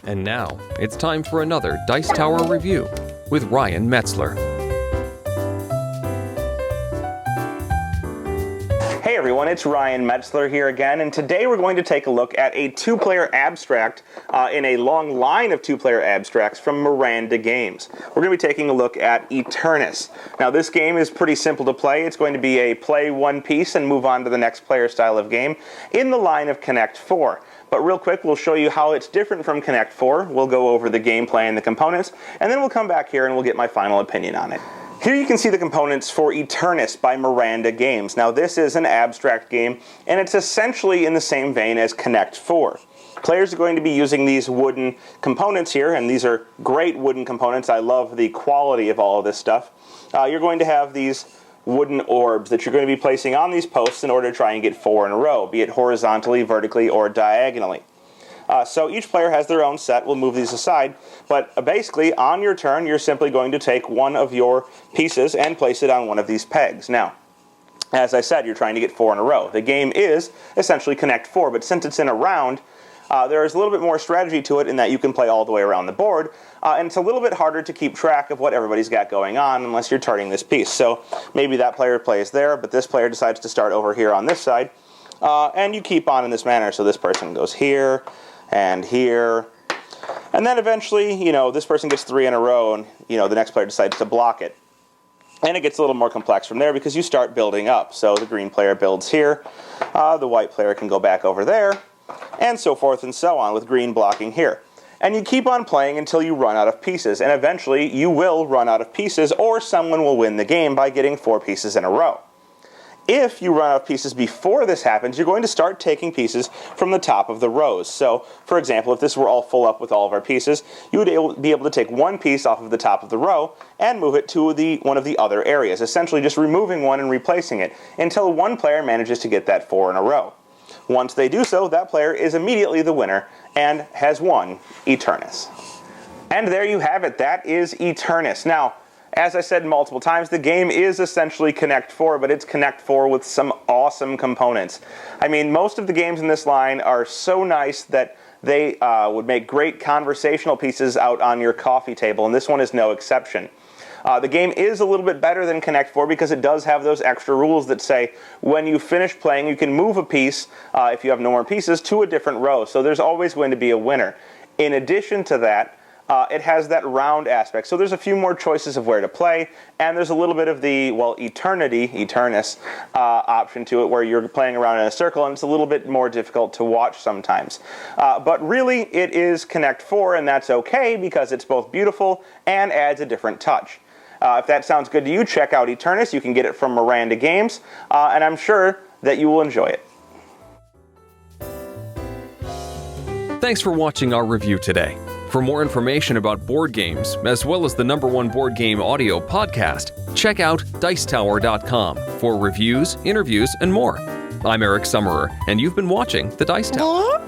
And now, it's time for another Dice Tower review with Ryan Metzler. Hey everyone, it's Ryan Metzler here again, and today we're going to take a look at a two-player abstract in a long line of two-player abstracts from Miranda Games. We're going to be taking a look at Eternas. Now this game is pretty simple to play. It's going to be a play one piece and move on to the next player style of game in the line of Connect 4. But real quick, we'll show you how it's different from Connect 4. We'll go over the gameplay and the components, and then we'll come back here and we'll get my final opinion on it. Here you can see the components for Eternas by Miranda Games. Now this is an abstract game, and it's essentially in the same vein as Connect 4. Players are going to be using these wooden components here, and these are great wooden components. I love the quality of all of this stuff. You're going to have these wooden orbs that you're going to be placing on these posts in order to try and get 4 in a row, be it horizontally, vertically, or diagonally. So each player has their own set. We'll move these aside. But basically, on your turn, you're simply going to take one of your pieces and place it on one of these pegs. Now, as I said, you're trying to get 4 in a row. The game is essentially Connect 4, but since it's in a round, there is a little bit more strategy to it in that you can play all the way around the board, and it's a little bit harder to keep track of what everybody's got going on unless you're turning this piece. So maybe that player plays there, but this player decides to start over here on this side, and you keep on in this manner. So this person goes here, and here, and then eventually, this person gets 3 in a row, and, the next player decides to block it. And it gets a little more complex from there because you start building up. So the green player builds here, the white player can go back over there, and so forth and so on, with green blocking here. And you keep on playing until you run out of pieces, and eventually you will run out of pieces, or someone will win the game by getting 4 pieces in a row. If you run out of pieces before this happens, you're going to start taking pieces from the top of the rows. So, for example, if this were all full up with all of our pieces, you would be able to take one piece off of the top of the row and move it to one of the other areas, essentially just removing one and replacing it until one player manages to get that 4 in a row. Once they do so, that player is immediately the winner and has won Eternas. And there you have it. That is Eternas. Now, as I said multiple times, the game is essentially Connect 4, but it's Connect 4 with some awesome components. I mean, most of the games in this line are so nice that they would make great conversational pieces out on your coffee table, and this one is no exception. The game is a little bit better than Connect 4 because it does have those extra rules that say when you finish playing, you can move a piece, if you have no more pieces, to a different row. So there's always going to be a winner. In addition to that, it has that round aspect. So there's a few more choices of where to play, and there's a little bit of the, Eternas option to it, where you're playing around in a circle, and it's a little bit more difficult to watch sometimes. But really, it is Connect 4, and that's okay because it's both beautiful and adds a different touch. If that sounds good to you, check out Eternas. You can get it from Miranda Games, and I'm sure that you will enjoy it. Thanks for watching our review today. For more information about board games, as well as the #1 board game audio podcast, check out Dicetower.com for reviews, interviews, and more. I'm Eric Summerer, and you've been watching The Dice Tower.